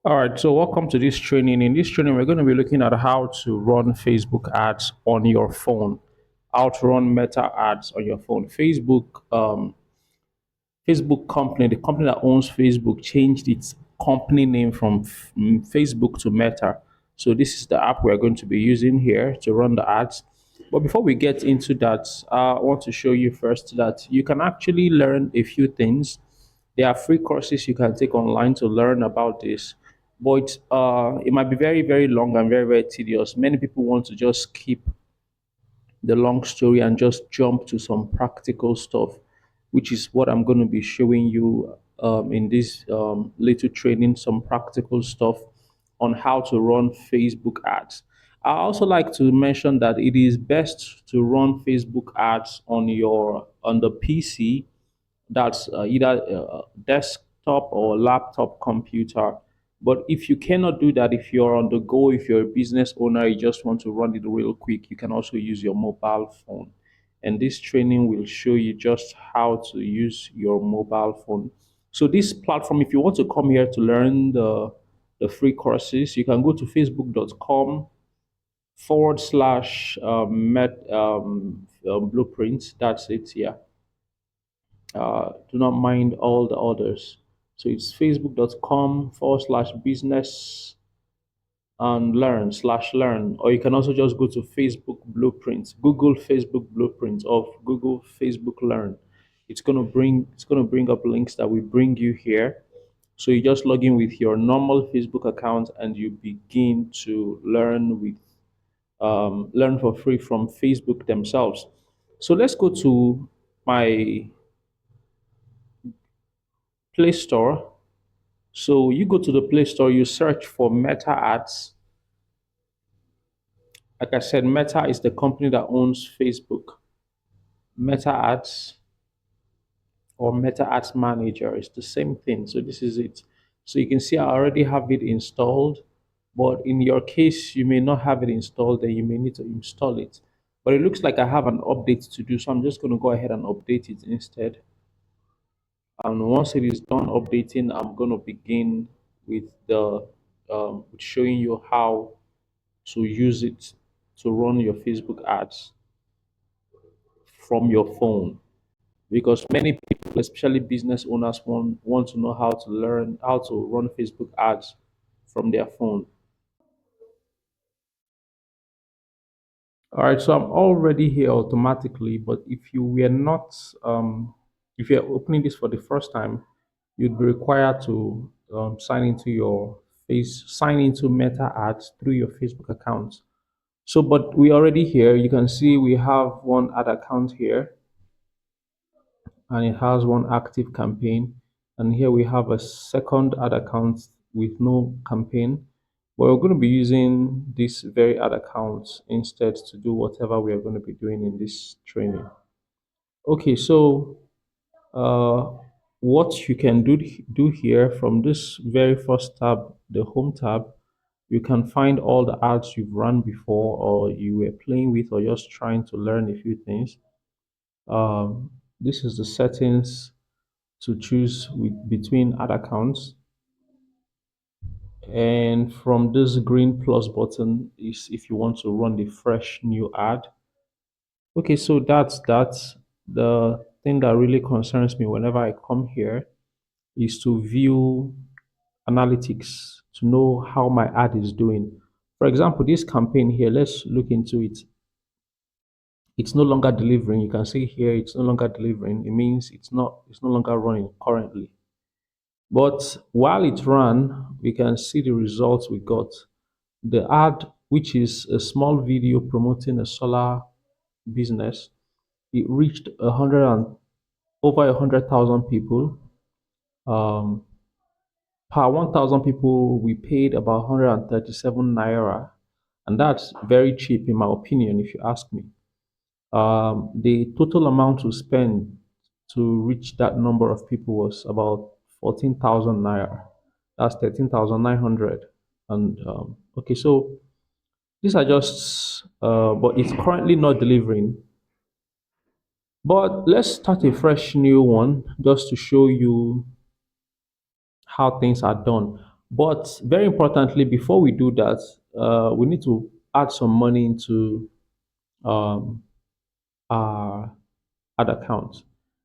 All right, so welcome to this training. In this training, we're going to be looking at how to run Facebook ads on your phone, how to run Meta ads on your phone. Facebook company, the company that owns Facebook, changed its company name from Facebook to Meta. So this is the app we're going to be using here to run the ads. But before we get into that, I want to show you first that you can actually learn a few things. There are free courses you can take online to learn about this, but it might be very, very long and very, very tedious. Many people want to just skip the long story and just jump to some practical stuff, which is what I'm going to be showing you in this little training, some practical stuff on how to run Facebook ads. I also like to mention that it is best to run Facebook ads on the PC, that's either desktop or laptop computer. But if you cannot do that, if you're on the go, if you're a business owner, you just want to run it real quick, you can also use your mobile phone. And this training will show you just how to use your mobile phone. So this platform, if you want to come here to learn the free courses, you can go to facebook.com forward slash blueprints. That's it here. Do not mind all the others. So it's facebook.com forward slash business and learn, or you can also just go to Facebook Blueprints, Google Facebook Blueprints, or Google Facebook Learn. It's gonna bring up links that will bring you here. So you just log in with your normal Facebook account and you begin to learn for free from Facebook themselves. So let's go to my Play Store. So you go to the Play Store, you search for Meta Ads. Like I said, Meta is the company that owns Facebook. Meta Ads or Meta Ads Manager is the same thing. So this is it. So you can see I already have it installed, but in your case, you may not have it installed, then you may need to install it. But it looks like I have an update to do, so I'm just going to go ahead and update it instead. And once it is done updating, I'm going to begin with the with showing you how to use it to run your Facebook ads from your phone. Because many people, especially business owners, want to know how to learn how to run Facebook ads from their phone. All right, so I'm already here automatically, but if you were not, if you're opening this for the first time, you'd be required to sign into Meta Ads through your Facebook account. So, but we already here. You can see we have one ad account here, and it has one active campaign. And here we have a second ad account with no campaign. But we're going to be using this very ad account instead to do whatever we are going to be doing in this training. Okay, so uh, what you can do here from this very first tab, the home tab, you can find all the ads you've run before or you were playing with or just trying to learn a few things. This is the settings to choose between ad accounts. And from this green plus button is if you want to run the fresh new ad. Okay, so that's the thing that really concerns me whenever I come here is to view analytics to know how my ad is doing. For example, this campaign here, let's look into it. It's no longer delivering. You can see here it's no longer delivering. It means it's no longer running currently. But while it ran, we can see the results we got. The ad, which is a small video promoting a solar business, it reached over 100,000 people. Um, per 1,000 people, we paid about 137 naira, and that's very cheap in my opinion, if you ask me. The total amount to spend to reach that number of people was about 14,000 naira. That's 13,900. And okay, so these are just, but it's currently not delivering. But let's start a fresh new one just to show you how things are done. But very importantly, before we do that, we need to add some money into um, our ad account.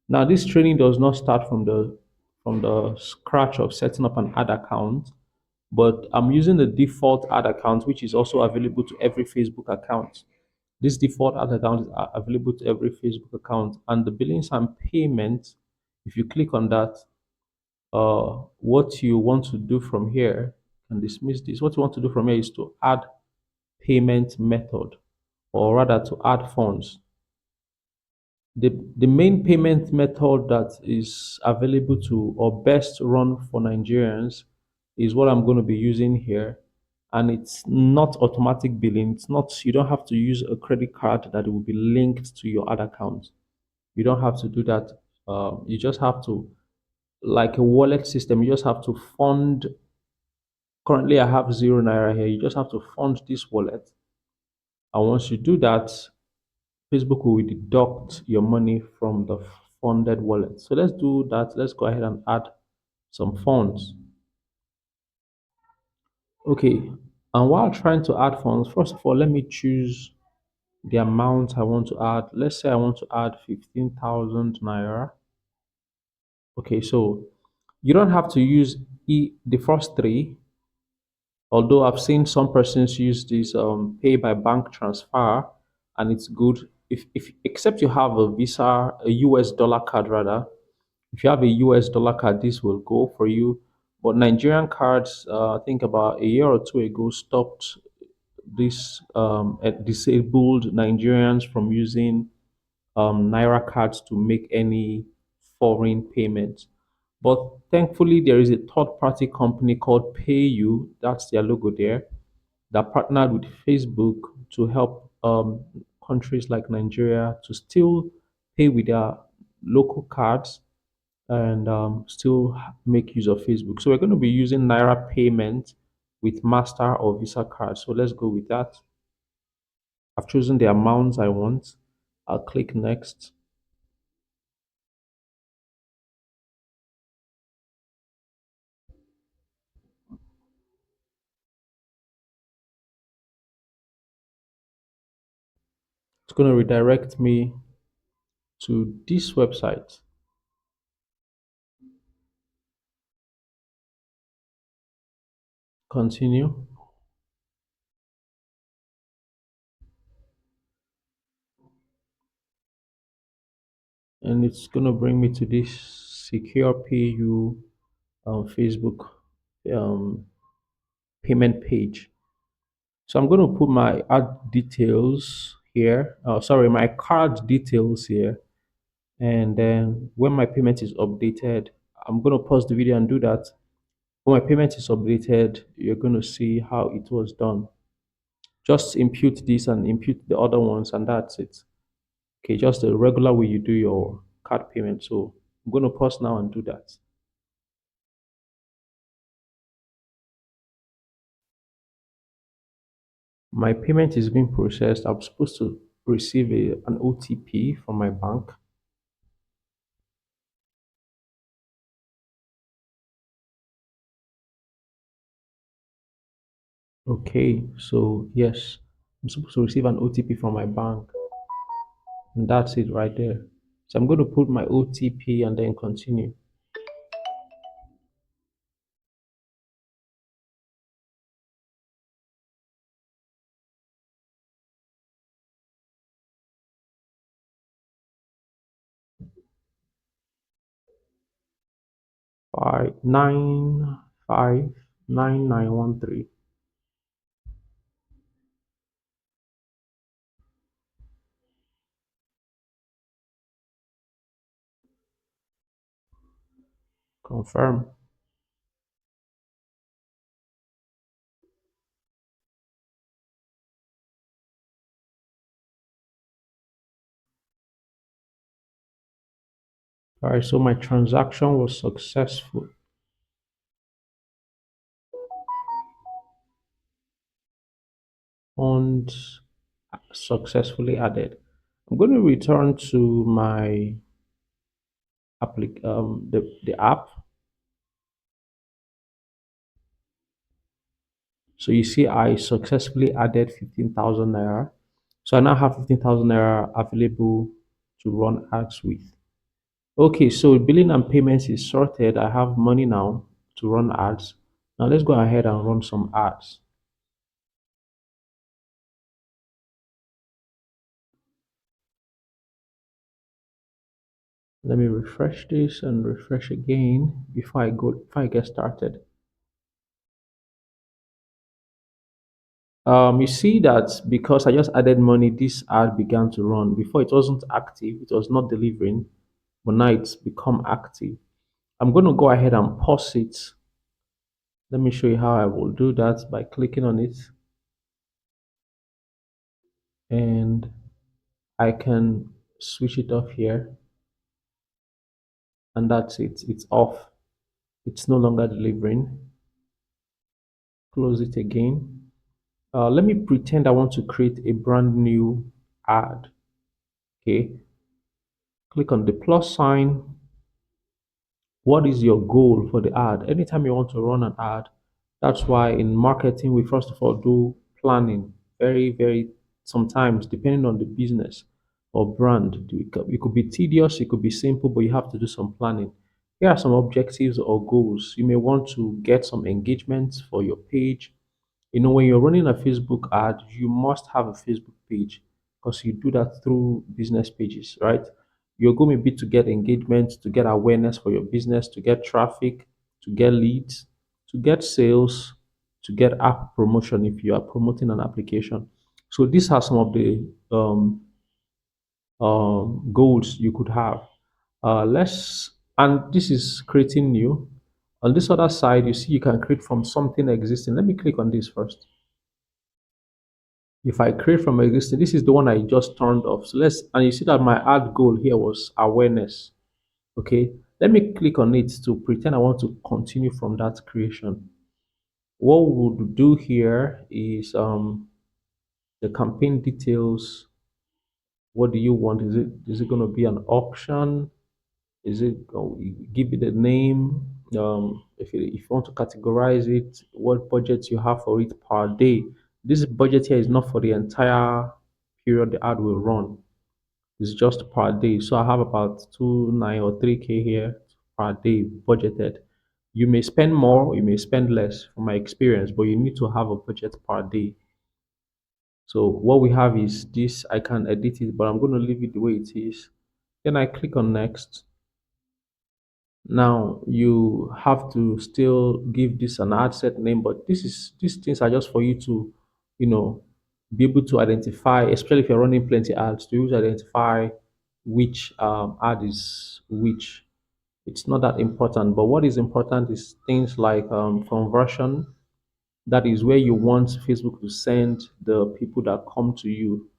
Now, this training does not start from the scratch of setting up an ad account, but I'm using the default ad account, which is also available to every Facebook account. This default ad account is available to every Facebook account, and the billings and payments. If you click on that, what you want to do from here, and dismiss this. What you want to do from here is to add payment method, or rather to add funds. The main payment method that is available to or best run for Nigerians is what I'm going to be using here. And it's not automatic billing. It's not, you don't have to use a credit card that will be linked to your other account. You don't have to do that. You just have to, like a wallet system, you just have to fund. Currently, I have 0 naira here. You just have to fund this wallet. And once you do that, Facebook will deduct your money from the funded wallet. So let's do that. Let's go ahead and add some funds. Okay. And while trying to add funds, first of all, let me choose the amount I want to add. Let's say I want to add 15,000 naira. Okay. So you don't have to use the first three, although I've seen some persons use this pay by bank transfer, and it's good. If except you have a Visa, a US dollar card rather. If you have a US dollar card, this will go for you. But Nigerian cards, I think about a year or two ago, stopped this disabled Nigerians from using Naira cards to make any foreign payments. But thankfully, there is a third party company called PayU, that's their logo there, that partnered with Facebook to help countries like Nigeria to still pay with their local cards and still make use of Facebook. So we're going to be using Naira payment with Master or Visa card. So let's go with that. I've chosen the amounts I want. I'll click next. It's going to redirect me to this website. Continue. And it's going to bring me to this secure PU Facebook um, payment page. So I'm going to put my ad details here. Sorry, my card details here. And then when my payment is updated, I'm going to pause the video and do that. When my payment is updated, you're going to see how it was done. Just impute this and impute the other ones, and that's it. Okay, just the regular way you do your card payment. So I'm going to pause now and do that. My payment is being processed. I'm supposed to receive an OTP from my bank. Okay, so yes, I'm supposed to receive an OTP from my bank, and that's it right there. So I'm going to put my OTP and then continue. 5959913. Confirm. All right, so my transaction was successful. Funds successfully added. I'm going to return to my the app. So you see, I successfully added 15,000 naira. So I now have 15,000 naira available to run ads with. Okay, so billing and payments is sorted. I have money now to run ads. Now let's go ahead and run some ads. Let me refresh this and refresh again before I get started. You see that because I just added money, this ad began to run. Before it wasn't active, it was not delivering, but now it's become active. I'm going to go ahead and pause it. Let me show you how I will do that by clicking on it, and I can switch it off here, and that's it. It's off. It's no longer delivering. Close it again. Let me pretend I want to create a brand new ad. Okay, click on the plus sign. What is your goal for the ad? Anytime you want to run an ad, that's why in marketing we first of all do planning. Very sometimes depending on the business or brand, it could be tedious, it could be simple, but you have to do some planning. Here are some objectives or goals. You may want to get some engagements for your page. You know, when you're running a Facebook ad, you must have a Facebook page because you do that through business pages, right? Your goal may be to get engagement, to get awareness for your business, to get traffic, to get leads, to get sales, to get app promotion if you are promoting an application. So these are some of the goals you could have. Let's and this is creating new. On this other side, you see you can create from something existing. Let me click on this first. If I create from existing, this is the one I just turned off. So let's, and you see that my ad goal here was awareness. Okay, let me click on it to pretend I want to continue from that creation. What we would do here is the campaign details. What do you want? Is it going to be an auction? Is it give it a name? If you want to categorize it, what budget you have for it per day. This budget here is not for the entire period the ad will run. It's just per day. So I have about 2.9 or 3K here per day budgeted. You may spend more, you may spend less from my experience, but you need to have a budget per day. So what we have is this. I can edit it, but I'm going to leave it the way it is. Then I click on next. Now you have to still give this an ad set name, but these things are just for you to, you know, be able to identify, especially if you're running plenty ads, to use identify which ad is which. It's not that important, but what is important is things like conversion. That is where you want Facebook to send the people that come to you.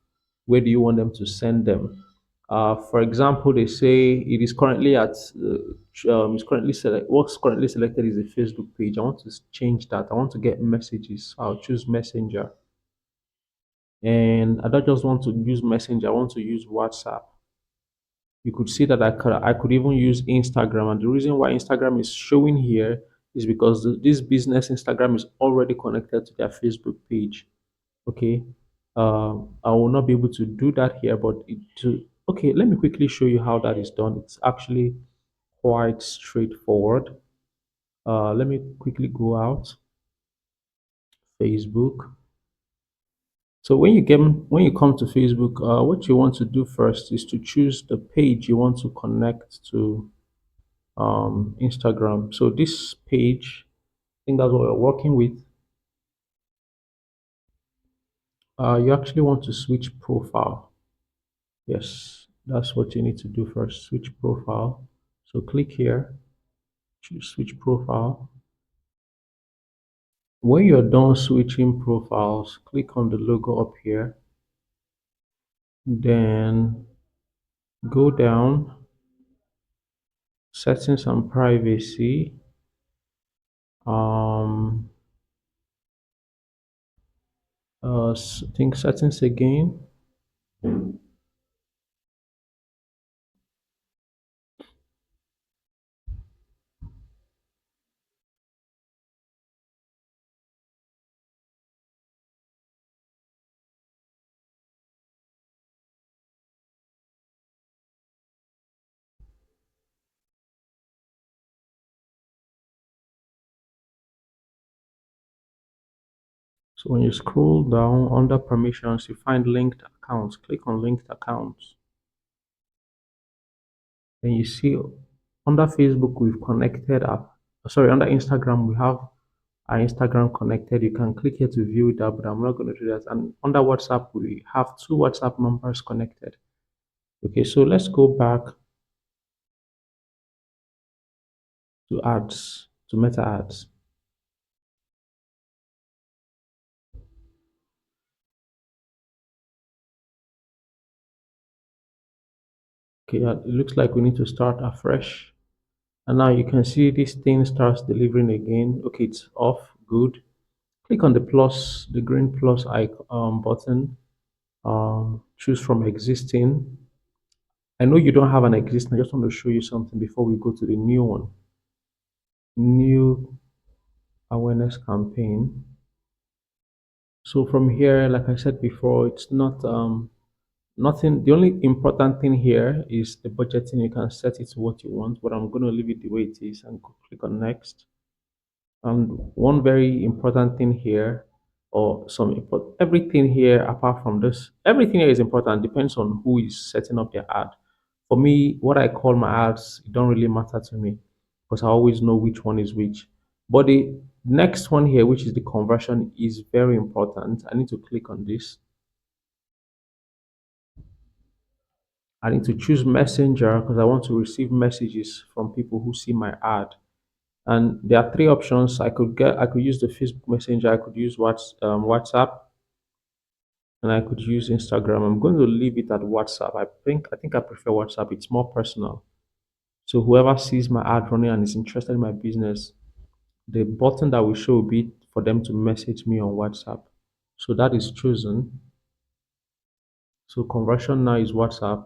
Where do you want them to send them? For example, they say it is currently it's currently what's currently selected is a Facebook page. I want to change that. I want to get messages. I'll choose Messenger, and I don't just want to use Messenger. I want to use WhatsApp. You could see that I could even use Instagram, and the reason why Instagram is showing here is because this business Instagram is already connected to their Facebook page. Okay, I will not be able to do that here, but okay, let me quickly show you how that is done. It's actually quite straightforward. Let me quickly go out Facebook. So when you come to Facebook, what you want to do first is to choose the page you want to connect to Instagram. So this page, I think that's what we're working with. You actually want to switch profile. Yes, that's what you need to do first. Switch profile. So click here, choose switch profile. When you're done switching profiles, click on the logo up here. Then go down, settings and privacy. Um, think settings again. So when you scroll down under permissions, you find linked accounts. Click on linked accounts. Then you see under Facebook, we've connected up. Sorry, under Instagram, we have our Instagram connected. You can click here to view that, but I'm not going to do that. And under WhatsApp, we have two WhatsApp numbers connected. Okay, so let's go back to ads, to meta ads. Okay, it looks like we need to start afresh. And now you can see this thing starts delivering again. Okay, it's off. Good. Click on the plus, the green plus icon button. Choose from existing. I know you don't have an existing. I just want to show you something before we go to the new one. New awareness campaign. So from here, like I said before, it's not nothing. The only important thing here is the budgeting. You can set it to what you want, but I'm going to leave it the way it is and click on next. And one very important thing here, or everything here apart from this, everything here is important. Depends on who is setting up their ad. For me, what I call my ads, it don't really matter to me because I always know which one is which. But the next one here, which is the conversion, is very important. I need to click on this. I need to choose messenger because I want to receive messages from people who see my ad. And there are three options. I could use the Facebook Messenger, I could use WhatsApp, and I could use Instagram. I'm going to leave it at WhatsApp. I think I prefer WhatsApp. It's more personal. So whoever sees my ad running and is interested in my business, the button that will show will be for them to message me on WhatsApp. So that is chosen. So conversion now is WhatsApp.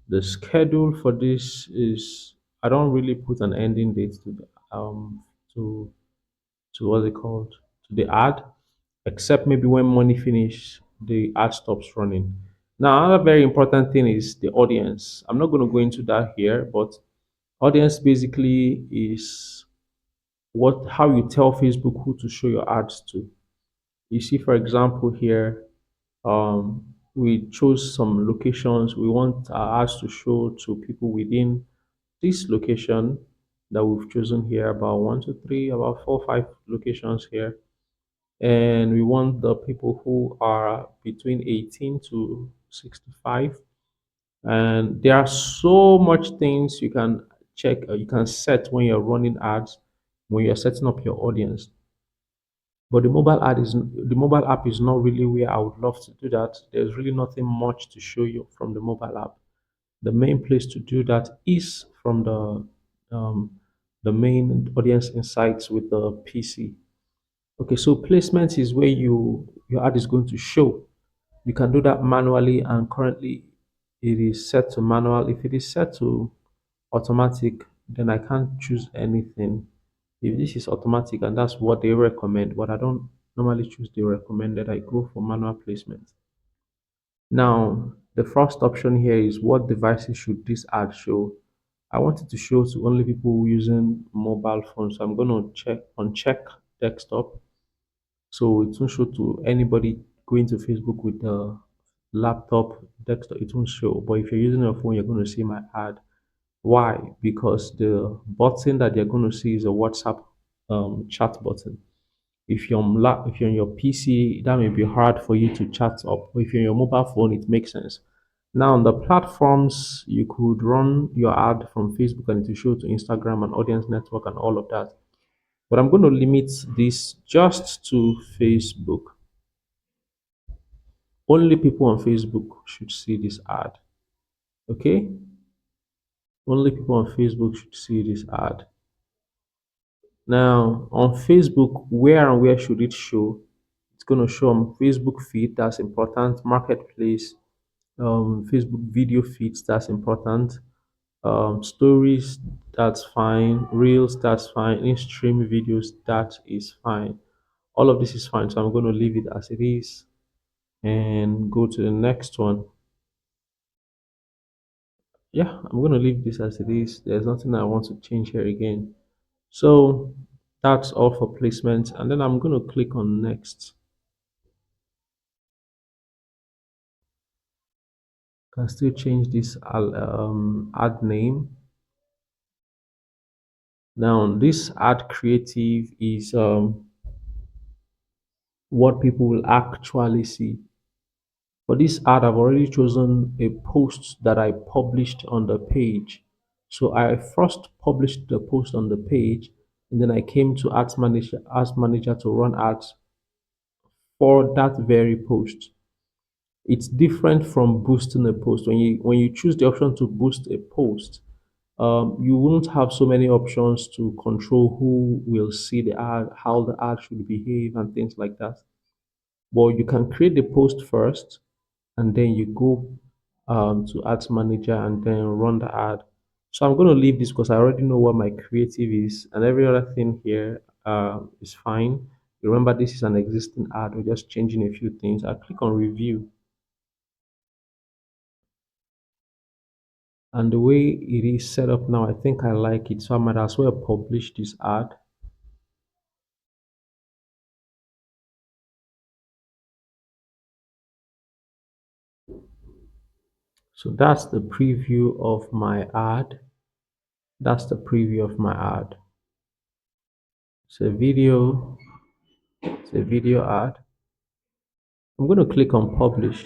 The schedule for this is I don't really put an ending date to what's it called, to the ad, except maybe when money finish, the ad stops running. Now, another very important thing is the audience. I'm not going to go into that here, but audience basically is what how you tell Facebook who to show your ads to. You see, for example, here we chose some locations. We want our ads to show to people within this location that we've chosen here, about one, two, three, about four, five locations here, and we want the people who are between 18 to 65. And there are so much things you can check, you can set when you're running ads, when you're setting up your audience. But the mobile app is not really where I would love to do that. There's really nothing much to show you from the mobile app. The main place to do that is from the main audience insights with the PC. Okay, so placement is where your ad is going to show. You can do that manually, and currently it is set to manual. If it is set to automatic, then I can't choose anything. If this is automatic and that's what they recommend, but I don't normally choose the recommended, I go for manual placement. Now, the first option here is what devices should this ad show? I want it to show to only people using mobile phones. So I'm going to check desktop. So it won't show to anybody going to Facebook with the laptop desktop. It won't show. But if you're using your phone, you're going to see my ad. Why? Because the button that you're going to see is a WhatsApp chat button. If you're on your PC, that may be hard for you to chat up. But if you're on your mobile phone, it makes sense. Now, on the platforms, you could run your ad from Facebook and it will show to Instagram and Audience Network and all of that. But I'm going to limit this just to Facebook. Only people on Facebook should see this ad. Okay? Only people on Facebook should see this ad. Now, on Facebook, where and where should it show? It's going to show on Facebook feed, that's important. Marketplace, Facebook video feeds, that's important. Stories, that's fine. Reels, that's fine. In stream videos, that is fine. All of this is fine. So I'm going to leave it as it is and go to the next one. Yeah, I'm going to leave this as it is. There's nothing I want to change here again. So that's all for placement. And then I'm going to click on next. Can still change this ad name. Now this ad creative is what people will actually see. For this ad, I've already chosen a post that I published on the page. So I first published the post on the page, and then I came to Ads Manager to run ads for that very post. It's different from boosting a post. When you choose the option to boost a post, you won't have so many options to control who will see the ad, how the ad should behave, and things like that. But you can create the post first, and then you go to Ads Manager and then run the ad. So I'm going to leave this because I already know what my creative is, and every other thing here is fine. Remember, this is an existing ad. We're just changing a few things. I click on review, and the way it is set up now, I think I like it. So I might as well publish this ad. So that's the preview of my ad. That's the preview of my ad. It's a video. It's a video ad. I'm going to click on publish.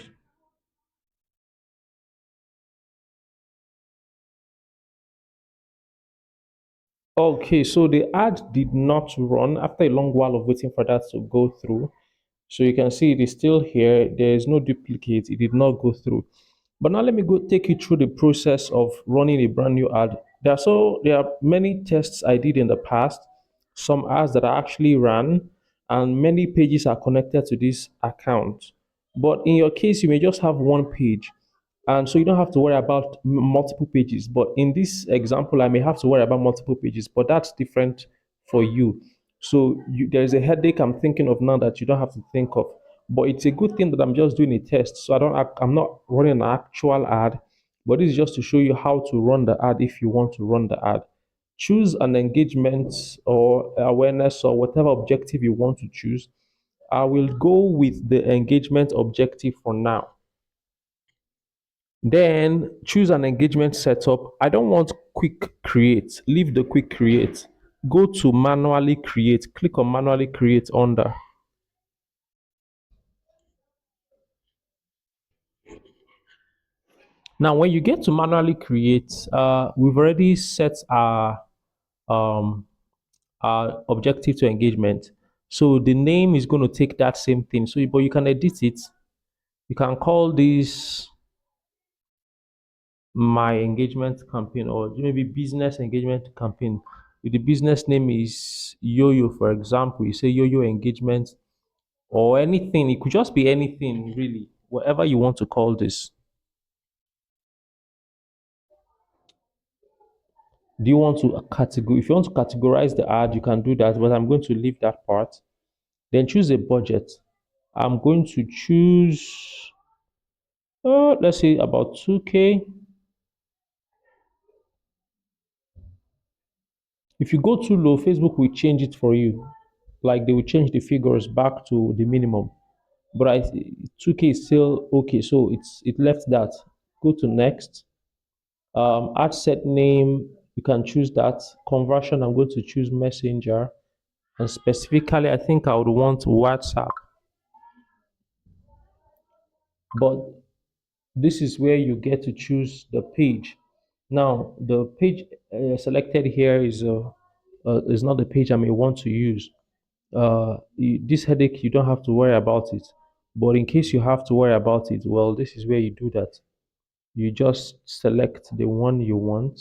Okay, so the ad did not run after a long while of waiting for that to go through. So you can see it is still here. There is no duplicate. It did not go through. But now let me go take you through the process of running a brand new ad. There are many tests I did in the past, some ads that I actually ran, and many pages are connected to this account. But in your case, you may just have one page. And so you don't have to worry about multiple pages. But in this example, I may have to worry about multiple pages, but that's different for you. So there is a headache I'm thinking of now that you don't have to think of. But it's a good thing that I'm just doing a test. So I'm not running an actual ad, but this is just to show you how to run the ad if you want to run the ad. Choose an engagement or awareness or whatever objective you want to choose. I will go with the engagement objective for now. Then choose an engagement setup. I don't want quick create. Leave the quick create. Go to manually create. Click on manually create under. Now, when you get to manually create, we've already set um, our objective to engagement. So the name is going to take that same thing. So, but you can edit it. You can call this my engagement campaign or maybe business engagement campaign. If the business name is Yo-Yo, for example, you say Yo-Yo engagement or anything. It could just be anything, really, whatever you want to call this. Do you want to categorize? If you want to categorize the ad, you can do that, but I'm going to leave that part. Then choose a budget. I'm going to choose, let's say about 2K. If you go too low, Facebook will change it for you. Like they will change the figures back to the minimum. But 2K is still okay. So it left that. Go to next. Ad set name, you can choose that. Conversion, I'm going to choose Messenger. And specifically, I think I would want WhatsApp. But this is where you get to choose the page. Now, the page selected here is not the page I may want to use. This headache, you don't have to worry about it. But in case you have to worry about it, well, this is where you do that. You just select the one you want.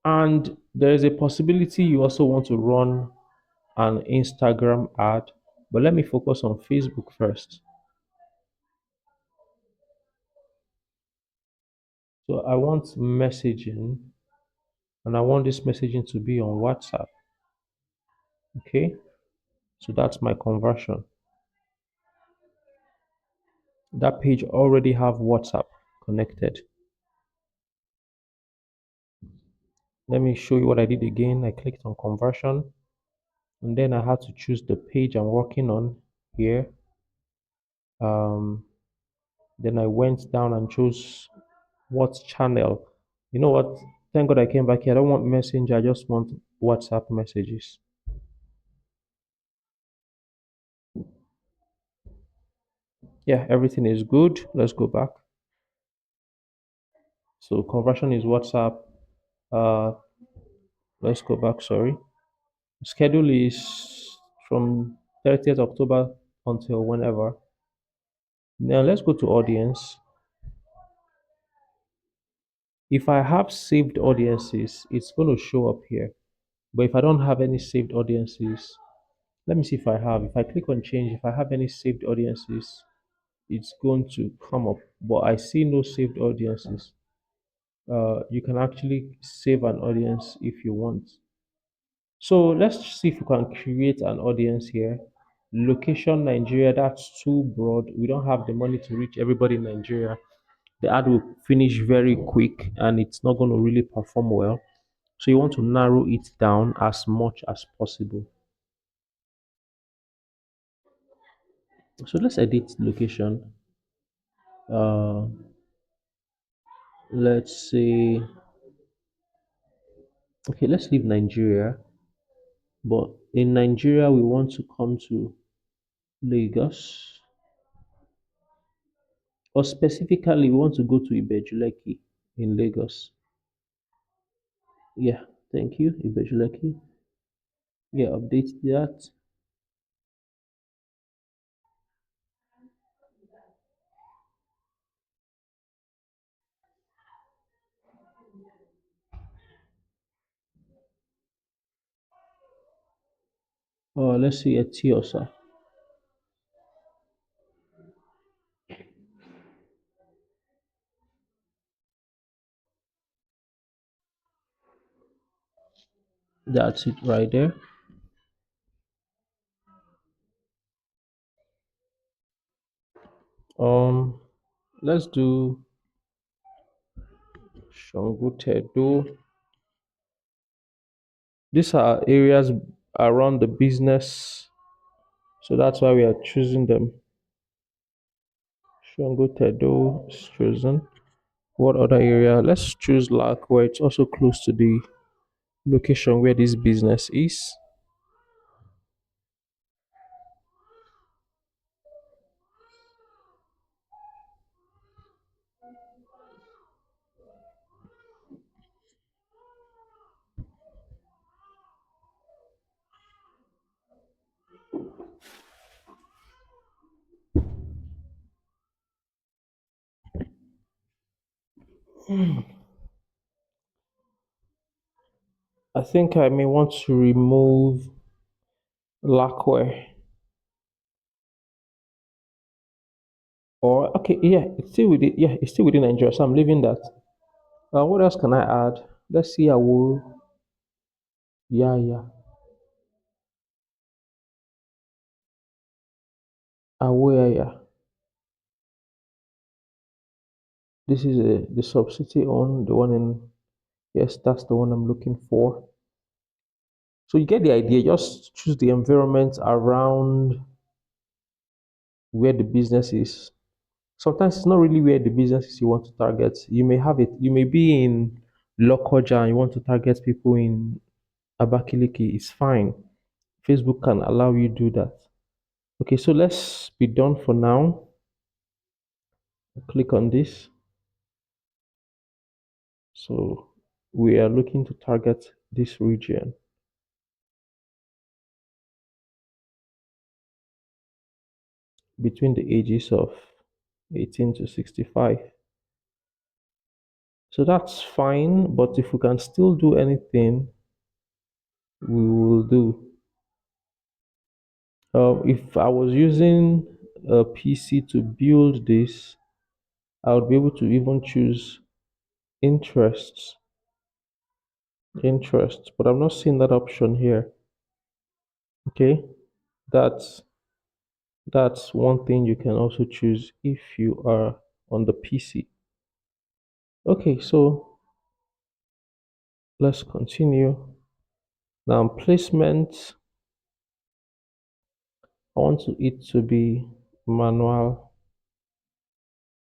And there is a possibility you also want to run an Instagram ad. But let me focus on Facebook first. So I want messaging and I want this messaging to be on WhatsApp. Okay. So that's my conversion. That page already have WhatsApp connected. Let me show you what I did again. I clicked on conversion and then I had to choose the page I'm working on here. Um, then I went down and chose what channel. You know what? Thank God I came back here. I don't want Messenger. I just want WhatsApp messages. Yeah, everything is good. Let's go back. So conversion is WhatsApp. Uh, let's go back. Sorry. Schedule is from 30th October until whenever. Now let's go to audience. If I have saved audiences, it's going to show up here. But if I don't have any saved audiences, let me see if I have. If I click on change, if I have any saved audiences, it's going to come up. But I see no saved audiences. You can actually save an audience if you want. So let's see if we can create an audience here. Location Nigeria, that's too broad. We don't have the money to reach everybody in Nigeria. The ad will finish very quick and it's not going to really perform well. So you want to narrow it down as much as possible. So let's edit location. Uh, let's say, okay, let's leave Nigeria. But in Nigeria, we want to come to Lagos. Or specifically, we want to go to Ibejuleki in Lagos. Yeah, thank you, Ibejuleki. Yeah, update that. Let's see Etiosa. That's it right there. Um, let's do Shongutedo. These are areas around the business, so that's why we are choosing them. Shongutedo is chosen. What other area? Let's choose Lac, where it's also close to the location where this business is. I think I may want to remove Lackware. Or okay, yeah, it's still within it's still within Nigeria, so I'm leaving that. What else can I add? Let's see. I will. Yeah, yeah. I will. Yeah, yeah. This is the subcity on the one in. Yes, that's the one I'm looking for. So you get the idea. Just choose the environment around where the business is. Sometimes it's not really where the business is you want to target. You may have it. You may be in Lokoja and you want to target people in Abakiliki. It's fine. Facebook can allow you do that. Okay, so let's be done for now. Click on this. So we are looking to target this region between the ages of 18 to 65. So that's fine, but if we can still do anything, we will do. If I was using a PC to build this, I would be able to even choose interests, interests, but I'm not seeing that option here. Okay, that's that's one thing you can also choose if you are on the PC. Okay, so let's continue. Now placement, I want it to be manual.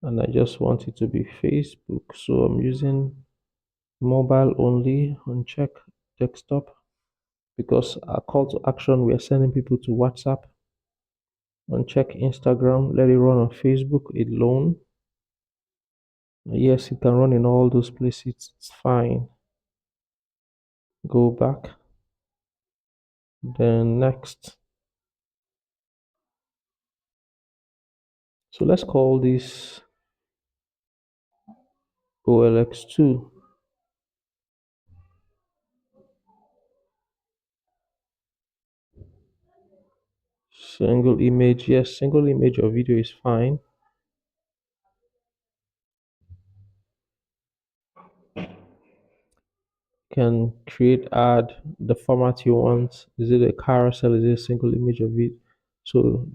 and I just want it to be Facebook. So I'm using mobile only, uncheck desktop, because our call to action, we are sending people to WhatsApp. Uncheck Instagram, let it run on Facebook alone. Yes, it can run in all those places, it's fine. Go back, then next. So let's call this OLX2. Single image, yes, single image or video is fine. Can create ad the format you want. Is it a carousel? Is it a single image of it? So,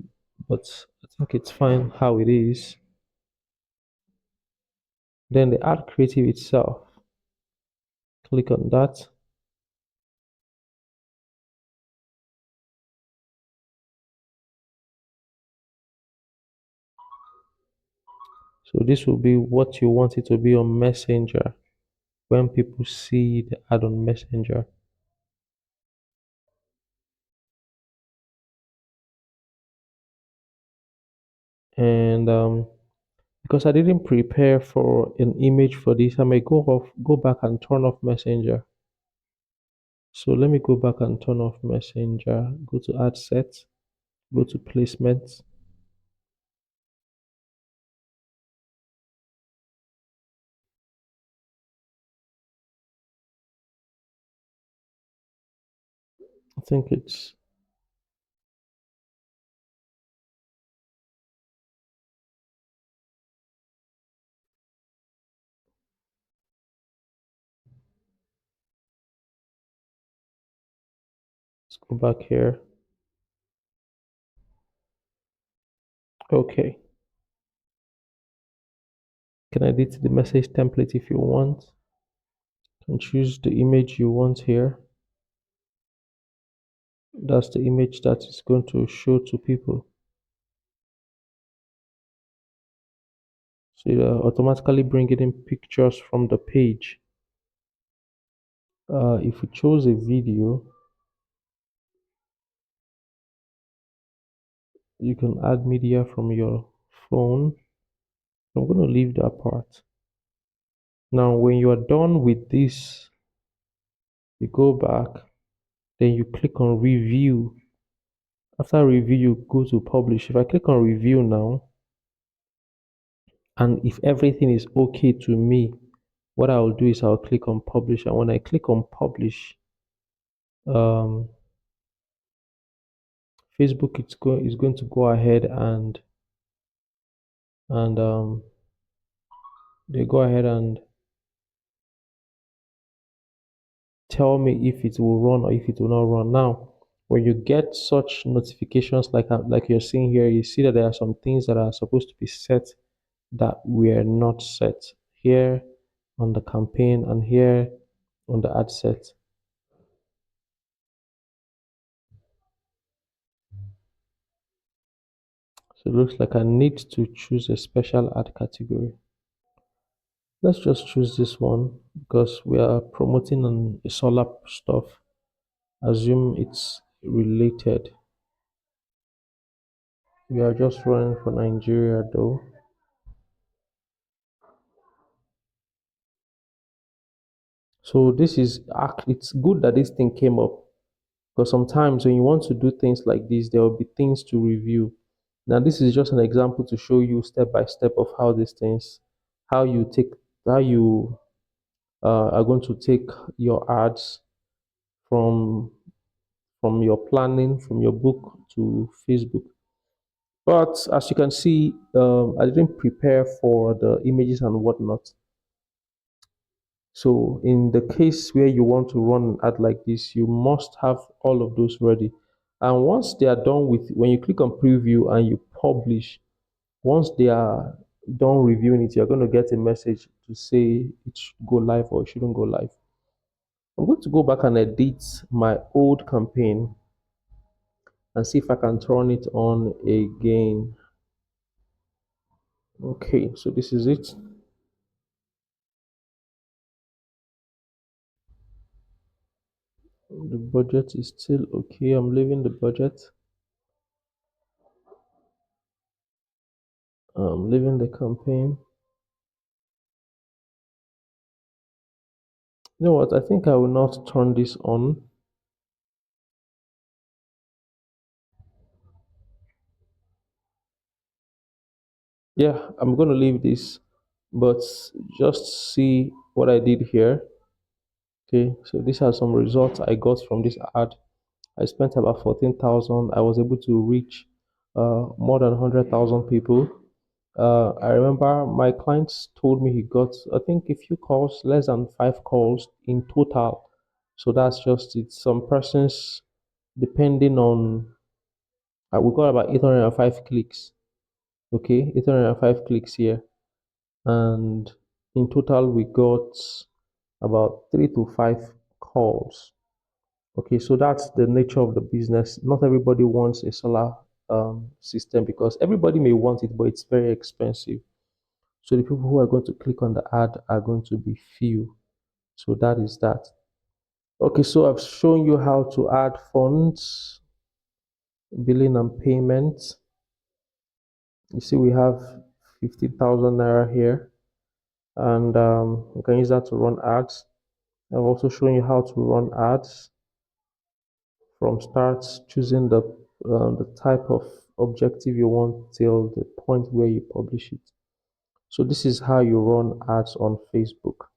but I think it's fine how it is. Then the ad creative itself, click on that. So this will be what you want it to be on Messenger when people see the ad on Messenger. And because I didn't prepare for an image for this, I may go back and turn off Messenger. So let me go back and turn off Messenger. Go to Ad Set, go to Placement. I think let's go back here. Okay. Can edit the message template if you want. And choose the image you want here. That's the image that is going to show to people. So you automatically bring it in pictures from the page. If you chose a video, you can add media from your phone. I'm going to leave that part. Now, when you are done with this, you go back, then you click on review. After review, you go to publish. If I click on review now, and if everything is okay to me, what I'll do is I'll click on publish. And when I click on publish, um, Facebook is going to go ahead and they go ahead and tell me if it will run or if it will not run. Now, when you get such notifications like you're seeing here, you see that there are some things that are supposed to be set that were not set here on the campaign and here on the ad set. So it looks like I need to choose a special ad category. Let's just choose this one because we are promoting on solar stuff. Assume it's related. We are just running for Nigeria though. So this is it's good that this thing came up because sometimes when you want to do things like this, there will be things to review. Now this is just an example to show you step by step of how these things, how you take, how you are going to take your ads from your planning, from your book to Facebook. But as you can see, I didn't prepare for the images and whatnot. So in the case where you want to run an ad like this, you must have all of those ready. And once they are done with, when you click on preview and you publish, once they are done reviewing it, you're going to get a message to say it should go live or it shouldn't go live. I'm going to go back and edit my old campaign and see if I can turn it on again. Okay, so this is it. The budget is still okay. I'm leaving the budget. I'm leaving the campaign. You know what? I think I will not turn this on. Yeah, I'm going to leave this, but just see what I did here. Okay, so these are some results I got from this ad. I spent about 14,000. I was able to reach more than 100,000 people. I remember my clients told me he got, I think, a few calls, less than 5 calls in total. So that's just it. Some persons, depending on, we got about 805 clicks. Okay, 805 clicks here. And in total, we got about 3 to 5 calls. Okay, so that's the nature of the business. Not everybody wants a solar system because everybody may want it, but it's very expensive. So the people who are going to click on the ad are going to be few. So that is that. Okay, so I've shown you how to add funds, billing and payments. You see, we have 50,000 naira here, and we can use that to run ads. I've also shown you how to run ads from start, choosing the type of objective you want till the point where you publish it. So this is how you run ads on Facebook.